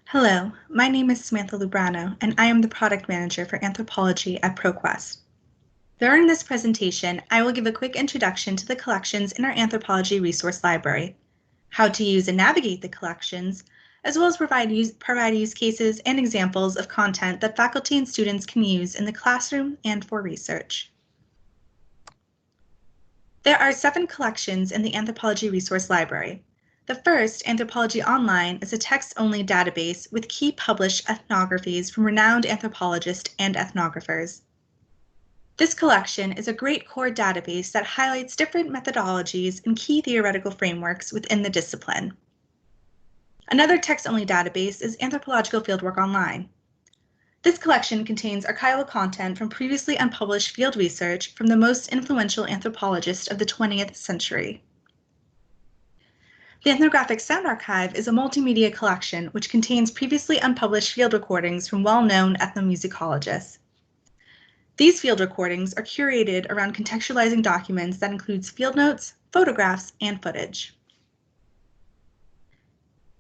Hello, my name is Samantha Lubrano, and I am the Product Manager for Anthropology at ProQuest. During this presentation, I will give a quick introduction to the collections in our Anthropology Resource Library, how to use and navigate the collections, as well as provide use cases and examples of content that faculty and students can use in the classroom and for research. There are 7 collections in the Anthropology Resource Library. The first, Anthropology Online, is a text-only database with key published ethnographies from renowned anthropologists and ethnographers. This collection is a great core database that highlights different methodologies and key theoretical frameworks within the discipline. Another text-only database is Anthropological Fieldwork Online. This collection contains archival content from previously unpublished field research from the most influential anthropologists of the 20th century. The Ethnographic Sound Archive is a multimedia collection which contains previously unpublished field recordings from well-known ethnomusicologists. These field recordings are curated around contextualizing documents that includes field notes, photographs, and footage.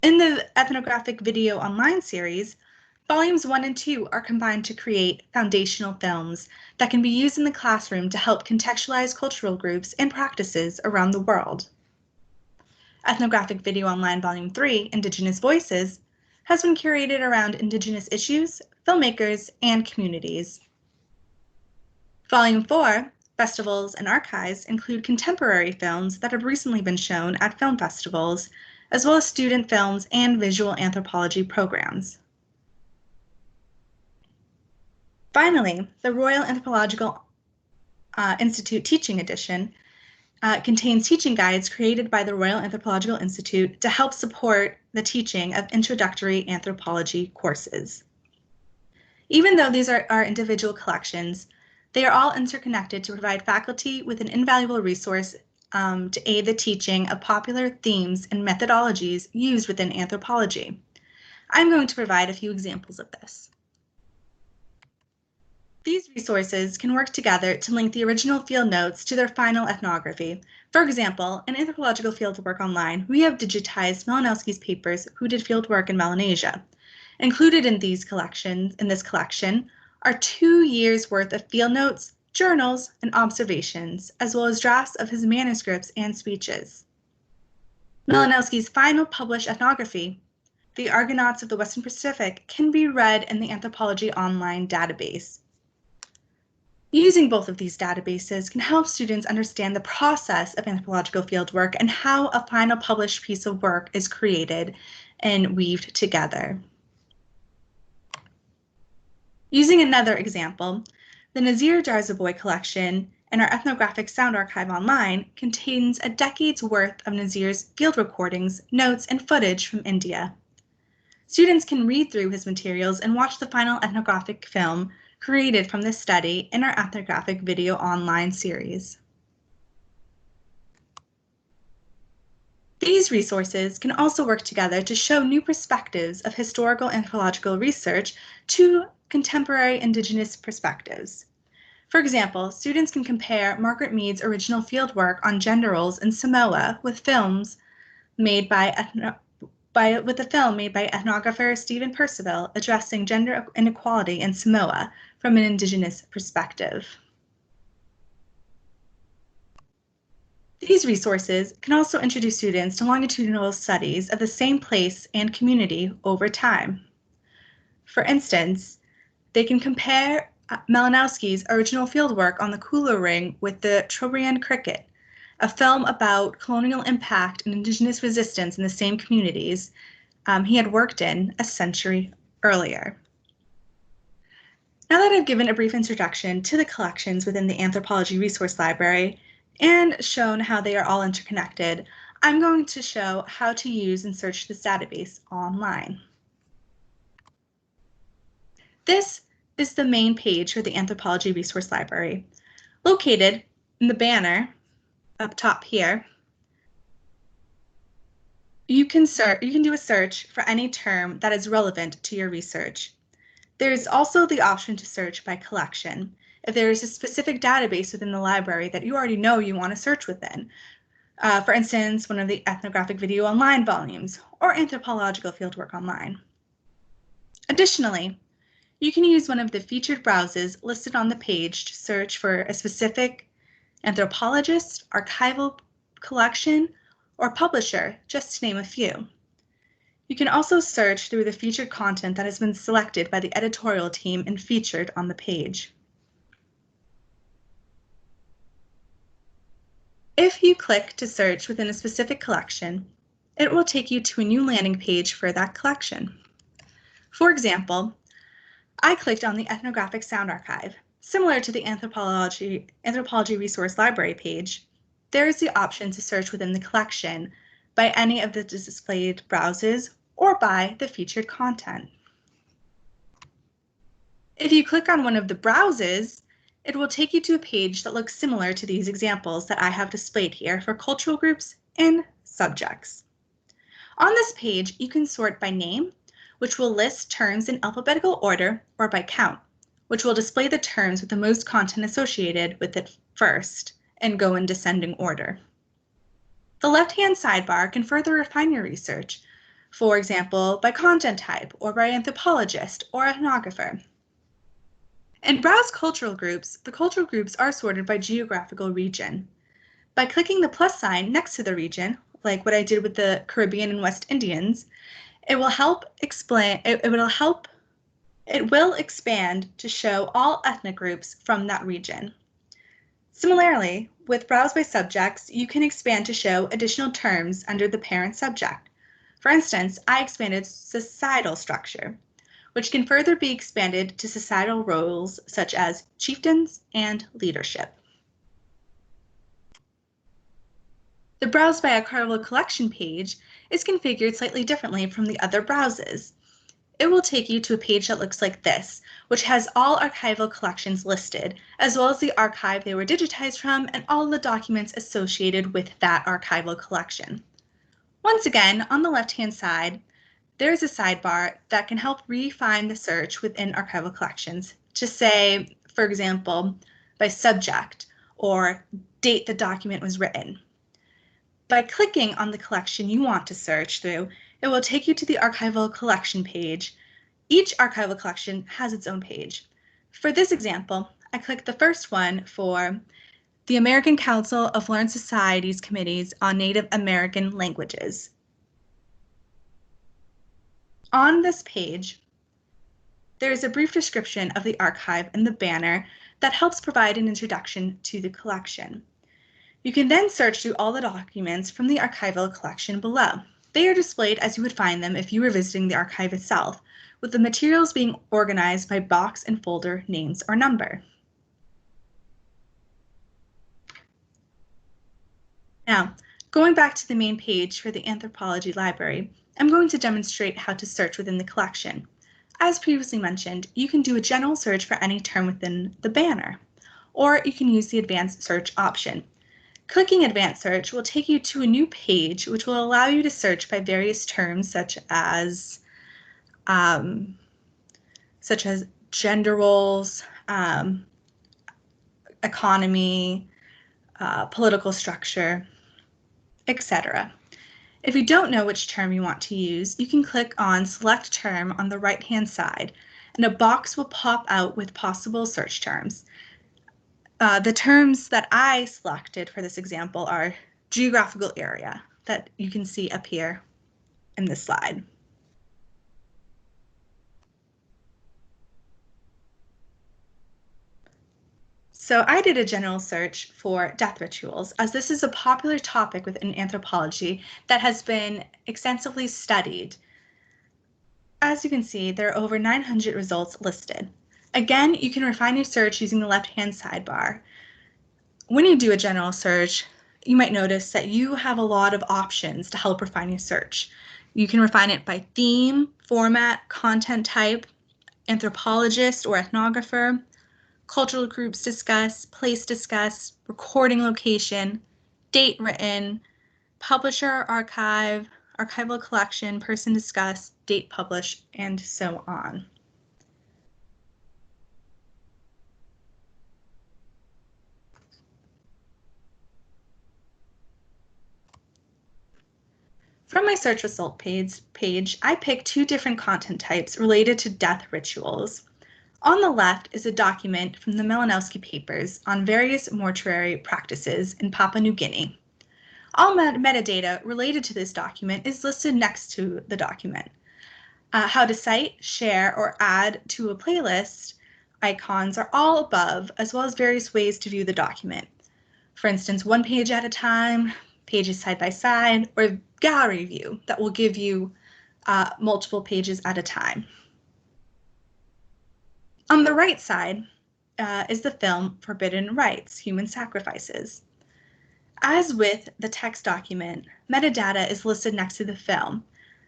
In the Ethnographic Video Online series, Volumes 1 and 2 are combined to create foundational films that can be used in the classroom to help contextualize cultural groups and practices around the world. Ethnographic Video Online Volume 3, Indigenous Voices, has been curated around Indigenous issues, filmmakers, and communities. Volume 4, Festivals and Archives, include contemporary films that have recently been shown at film festivals, as well as student films and visual anthropology programs. Finally, the Royal Anthropological Institute Teaching Edition contains teaching guides created by the Royal Anthropological Institute to help support the teaching of introductory anthropology courses. Even though these are individual collections, they are all interconnected to provide faculty with an invaluable resource to aid the teaching of popular themes and methodologies used within anthropology. I'm going to provide a few examples of this. These resources can work together to link the original field notes to their final ethnography. For example, in Anthropological Fieldwork Online, we have digitized Malinowski's papers, Who Did Fieldwork in Melanesia. Included in this collection are 2 years' worth of field notes, journals, and observations, as well as drafts of his manuscripts and speeches. Malinowski's final published ethnography, The Argonauts of the Western Pacific, can be read in the Anthropology Online database. Using both of these databases can help students understand the process of anthropological fieldwork and how a final published piece of work is created and weaved together. Using another example, the Nazir Jarzaboy collection in our Ethnographic Sound Archive Online contains a decade's worth of Nazir's field recordings, notes, and footage from India. Students can read through his materials and watch the final ethnographic film created from this study in our Ethnographic Video Online series. These resources can also work together to show new perspectives of historical anthropological research to contemporary Indigenous perspectives. For example, students can compare Margaret Mead's original fieldwork on gender roles in Samoa with a film made by ethnographer Stephen Percival addressing gender inequality in Samoa from an Indigenous perspective. These resources can also introduce students to longitudinal studies of the same place and community over time. For instance, they can compare Malinowski's original fieldwork on the Kula Ring with the Trobriand cricket, a film about colonial impact and Indigenous resistance in the same communities he had worked in a century earlier. Now that I've given a brief introduction to the collections within the Anthropology Resource Library and shown how they are all interconnected, I'm going to show how to use and search this database online. This is the main page for the Anthropology Resource Library. Located in the banner up top here, you can do a search for any term that is relevant to your research. There is also the option to search by collection. If there is a specific database within the library that you already know you want to search within, for instance, one of the Ethnographic Video Online volumes or Anthropological Fieldwork Online. Additionally, you can use one of the featured browsers listed on the page to search for a specific anthropologist, archival collection, or publisher, just to name a few. You can also search through the featured content that has been selected by the editorial team and featured on the page. If you click to search within a specific collection, it will take you to a new landing page for that collection. For example, I clicked on the Ethnographic Sound Archive. Similar to the Anthropology Resource Library page, there is the option to search within the collection by any of the displayed browsers or by the featured content. If you click on one of the browsers, it will take you to a page that looks similar to these examples that I have displayed here for cultural groups and subjects. On this page, you can sort by name, which will list terms in alphabetical order, or by count, which will display the terms with the most content associated with it first and go in descending order. The left-hand sidebar can further refine your research, for example, by content type or by anthropologist or ethnographer. In Browse Cultural Groups, the cultural groups are sorted by geographical region. By clicking the plus sign next to the region, like what I did with the Caribbean and West Indians, it will expand to show all ethnic groups from that region. Similarly, with Browse by Subjects, you can expand to show additional terms under the parent subject. For instance, I expanded societal structure, which can further be expanded to societal roles such as chieftains and leadership. The Browse by Archival Collection page is configured slightly differently from the other browses. It will take you to a page that looks like this, which has all archival collections listed, as well as the archive they were digitized from and all the documents associated with that archival collection. Once again, on the left-hand side, there's a sidebar that can help refine the search within archival collections to say, for example, by subject or date the document was written. By clicking on the collection you want to search through, it will take you to the archival collection page. Each archival collection has its own page. For this example, I clicked the first one for the American Council of Learned Societies Committees on Native American Languages. On this page, there is a brief description of the archive in the banner that helps provide an introduction to the collection. You can then search through all the documents from the archival collection below. They are displayed as you would find them if you were visiting the archive itself, with the materials being organized by box and folder names or number. Now, going back to the main page for the Anthropology library, I'm going to demonstrate how to search within the collection. As previously mentioned, you can do a general search for any term within the banner, or you can use the advanced search option. Clicking Advanced Search will take you to a new page which will allow you to search by various terms such as gender roles, economy, political structure, etc. If you don't know which term you want to use, you can click on Select Term on the right-hand side, and a box will pop out with possible search terms. The terms that I selected for this example are geographical area, that you can see up here in this slide. So I did a general search for death rituals, as this is a popular topic within anthropology that has been extensively studied. As you can see, there are over 900 results listed. Again, you can refine your search using the left-hand sidebar. When you do a general search, you might notice that you have a lot of options to help refine your search. You can refine it by theme, format, content type, anthropologist or ethnographer, cultural groups discussed, place discussed, recording location, date written, publisher, archive, archival collection, person discussed, date published, and so on. From my search result page, I picked 2 different content types related to death rituals. On the left is a document from the Malinowski papers on various mortuary practices in Papua New Guinea. All metadata related to this document is listed next to the document. How to cite, share, or add to a playlist icons are all above, as well as various ways to view the document. For instance, 1 page at a time, pages side by side, or gallery view that will give you multiple pages at a time. On the right side is the film Forbidden Rites, Human Sacrifices. As with the text document, metadata is listed next to the film.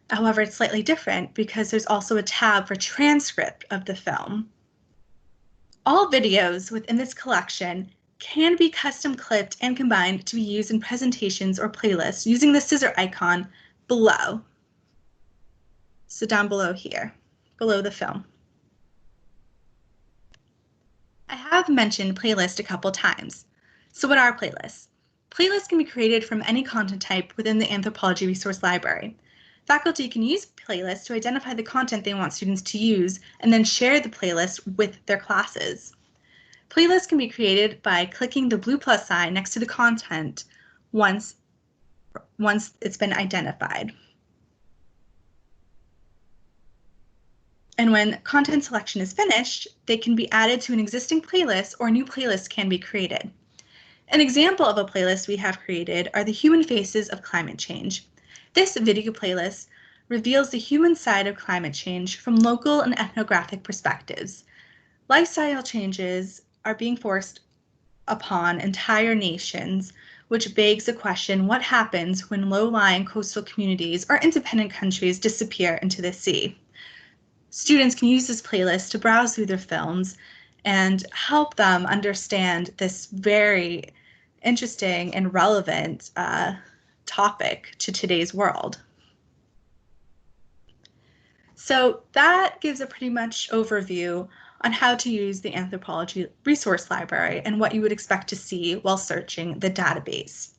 However, it's slightly different because there's also a tab for transcript of the film. All videos within this collection can be custom clipped and combined to be used in presentations or playlists using the scissor icon below. So down below here, below the film. I have mentioned playlist a couple times. So what are playlists? Playlists can be created from any content type within the Anthropology Resource Library. Faculty can use playlists to identify the content they want students to use and then share the playlist with their classes. Playlists can be created by clicking the blue plus sign next to the content once it's been identified. And when content selection is finished, they can be added to an existing playlist or a new playlist can be created. An example of a playlist we have created are the human faces of climate change. This video playlist reveals the human side of climate change from local and ethnographic perspectives. Lifestyle changes are being forced upon entire nations, which begs the question, what happens when low-lying coastal communities or independent countries disappear into the sea? Students can use this playlist to browse through their films and help them understand this very interesting and relevant topic to today's world. So that gives a pretty much overview on how to use the Anthropology Resource Library and what you would expect to see while searching the database.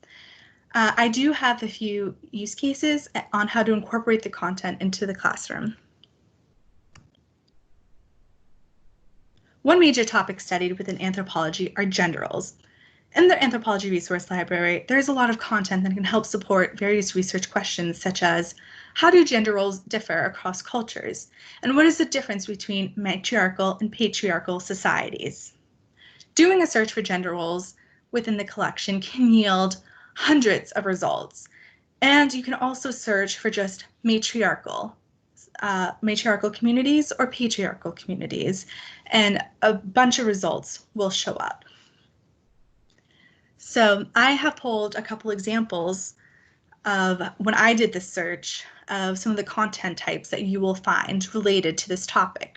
I do have a few use cases on how to incorporate the content into the classroom. One major topic studied within anthropology are gender roles. In the Anthropology Resource Library, there's a lot of content that can help support various research questions such as, how do gender roles differ across cultures? And what is the difference between matriarchal and patriarchal societies? Doing a search for gender roles within the collection can yield hundreds of results. And you can also search for just matriarchal communities or patriarchal communities, and a bunch of results will show up. So I have pulled a couple examples of when I did this search of some of the content types that you will find related to this topic.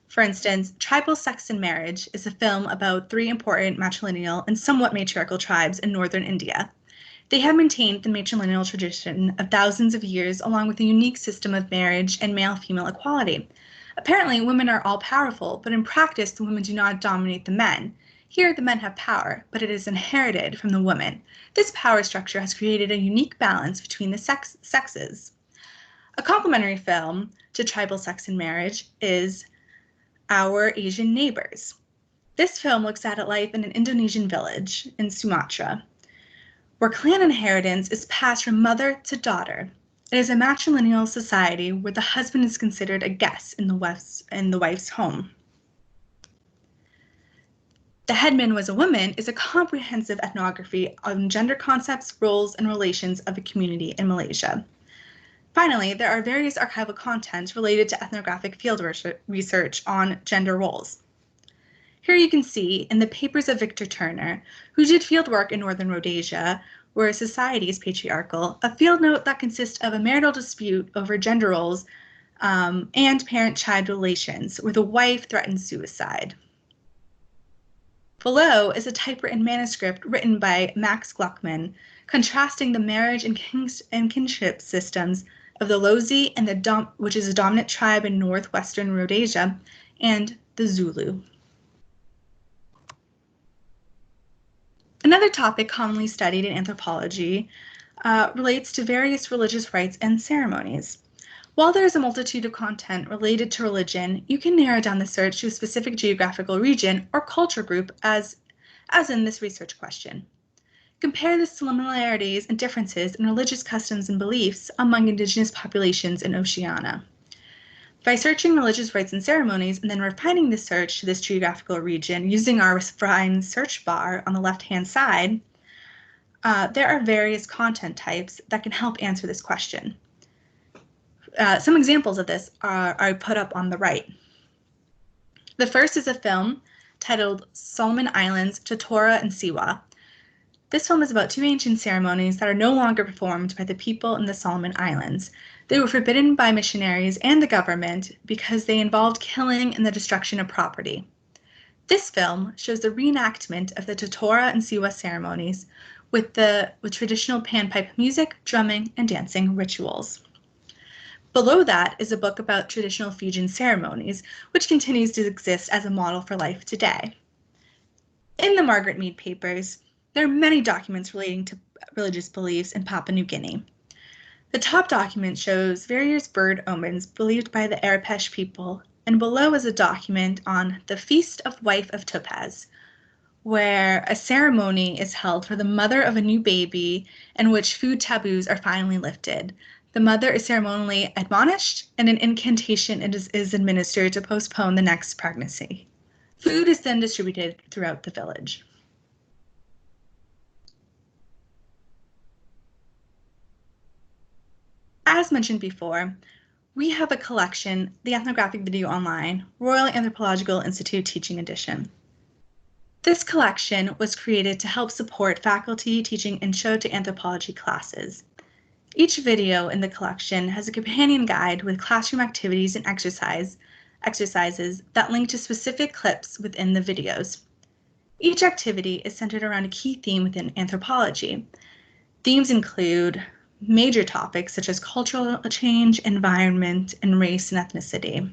For instance, Tribal Sex and Marriage is a film about 3 important matrilineal and somewhat matriarchal tribes in northern India. They have maintained the matrilineal tradition of thousands of years along with a unique system of marriage and male-female equality. Apparently, women are all powerful, but in practice, the women do not dominate the men. Here, the men have power, but it is inherited from the women. This power structure has created a unique balance between the sexes. A complementary film to Tribal Sex and Marriage is Our Asian Neighbors. This film looks at life in an Indonesian village in Sumatra, where clan inheritance is passed from mother to daughter. It is a matrilineal society where the husband is considered a guest in the wife's home. The Headman Was a Woman is a comprehensive ethnography on gender concepts, roles, and relations of a community in Malaysia. Finally, there are various archival content related to ethnographic field research on gender roles. Here you can see in the papers of Victor Turner, who did fieldwork in northern Rhodesia, where society is patriarchal, a field note that consists of a marital dispute over gender roles and parent-child relations, where the wife threatens suicide. Below is a typewritten manuscript written by Max Gluckman, contrasting the marriage and kinship systems of the Lozi, and which is a dominant tribe in northwestern Rhodesia, and the Zulu. Another topic commonly studied in anthropology relates to various religious rites and ceremonies. While there is a multitude of content related to religion, you can narrow down the search to a specific geographical region or culture group as in this research question. Compare the similarities and differences in religious customs and beliefs among indigenous populations in Oceania. By searching religious rites and ceremonies and then refining the search to this geographical region using our refined search bar on the left-hand side, there are various content types that can help answer this question. Some examples of this are put up on the right. The first is a film titled Solomon Islands, Totora and Siwa. This film is about two ancient ceremonies that are no longer performed by the people in the Solomon Islands. They were forbidden by missionaries and the government because they involved killing and the destruction of property. This film shows the reenactment of the Totora and Siwa ceremonies with traditional panpipe music, drumming, and dancing rituals. Below that is a book about traditional Fijian ceremonies, which continues to exist as a model for life today. In the Margaret Mead papers, there are many documents relating to religious beliefs in Papua New Guinea. The top document shows various bird omens believed by the Arapesh people, and below is a document on the Feast of Wife of Topaz, where a ceremony is held for the mother of a new baby in which food taboos are finally lifted. The mother is ceremonially admonished, and an incantation is administered to postpone the next pregnancy. Food is then distributed throughout the village. As mentioned before, we have a collection, the Ethnographic Video Online, Royal Anthropological Institute Teaching Edition. This collection was created to help support faculty teaching Intro to Anthropology classes. Each video in the collection has a companion guide with classroom activities and exercises that link to specific clips within the videos. Each activity is centered around a key theme within anthropology. Themes include major topics such as cultural change, environment, and race and ethnicity.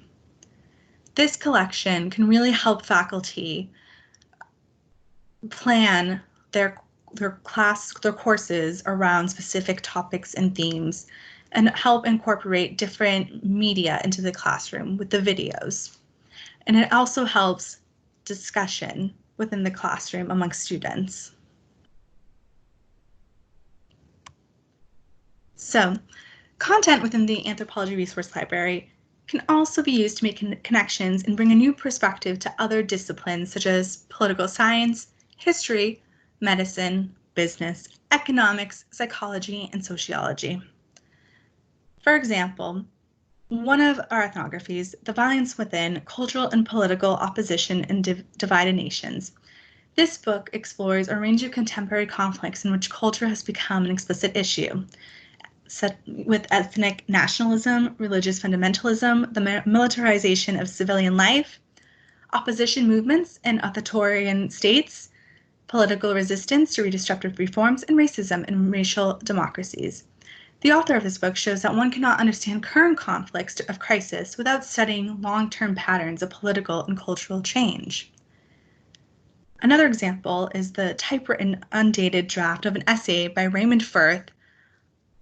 This collection can really help faculty plan their courses around specific topics and themes and help incorporate different media into the classroom with the videos. And it also helps discussion within the classroom among students. So, content within the Anthropology Resource Library can also be used to make connections and bring a new perspective to other disciplines such as political science, history, medicine, business, economics, psychology, and sociology. For example, one of our ethnographies, The Violence Within, Cultural and Political Opposition in Divided Nations. This book explores a range of contemporary conflicts in which culture has become an explicit issue, with ethnic nationalism, religious fundamentalism, the militarization of civilian life, opposition movements in authoritarian states, political resistance to redistributive reforms, and racism in racial democracies. The author of this book shows that one cannot understand current conflicts of crisis without studying long-term patterns of political and cultural change. Another example is the typewritten, undated draft of an essay by Raymond Firth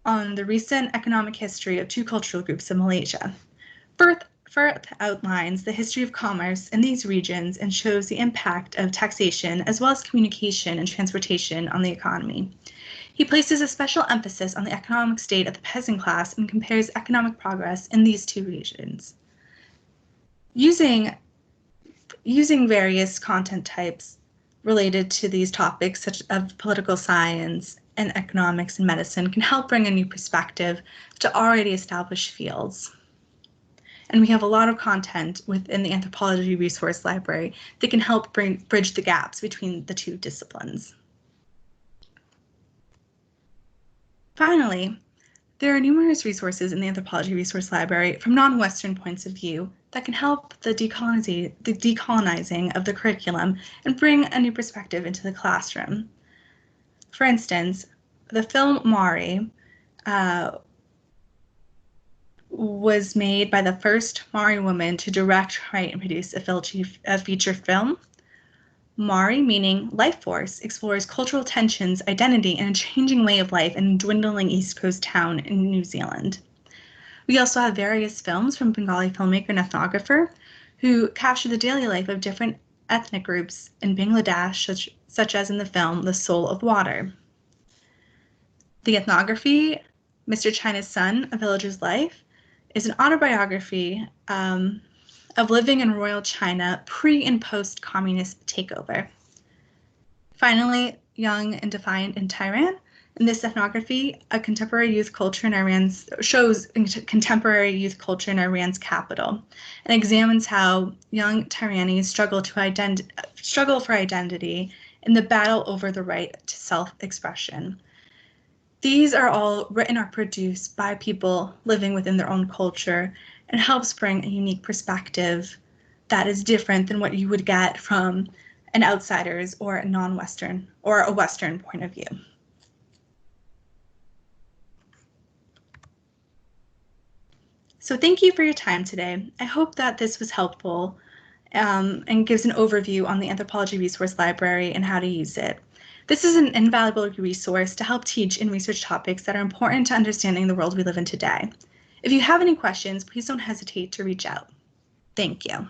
on the recent economic history of two cultural groups in Malaysia. Firth outlines the history of commerce in these regions and shows the impact of taxation as well as communication and transportation on the economy. He places a special emphasis on the economic state of the peasant class and compares economic progress in these two regions. Using various content types related to these topics, such as political science and economics and medicine, can help bring a new perspective to already established fields. And we have a lot of content within the Anthropology Resource Library that can help bridge the gaps between the two disciplines. Finally, there are numerous resources in the Anthropology Resource Library from non-Western points of view that can help the decolonizing of the curriculum and bring a new perspective into the classroom. For instance, the film Maori was made by the first Maori woman to direct, write, and produce a feature film. Maori, meaning life force, explores cultural tensions, identity, and a changing way of life in a dwindling East Coast town in New Zealand. We also have various films from Bengali filmmaker and ethnographer who capture the daily life of different ethnic groups in Bangladesh, such as in the film The Soul of Water. The ethnography, Mr. China's Son, A Villager's Life, is an autobiography of living in royal China pre and post-communist takeover. Finally, Young and Defiant in Tehran. In this ethnography, a contemporary youth culture in Iran's shows contemporary youth culture in Iran's capital and examines how young Tehranis struggle for identity in the battle over the right to self-expression. These are all written or produced by people living within their own culture and helps bring a unique perspective that is different than what you would get from an outsider's or a non-Western or a Western point of view. So thank you for your time today. I hope that this was helpful and gives an overview on the Anthropology Resource Library and how to use it. This is an invaluable resource to help teach and research topics that are important to understanding the world we live in today. If you have any questions, please don't hesitate to reach out. Thank you.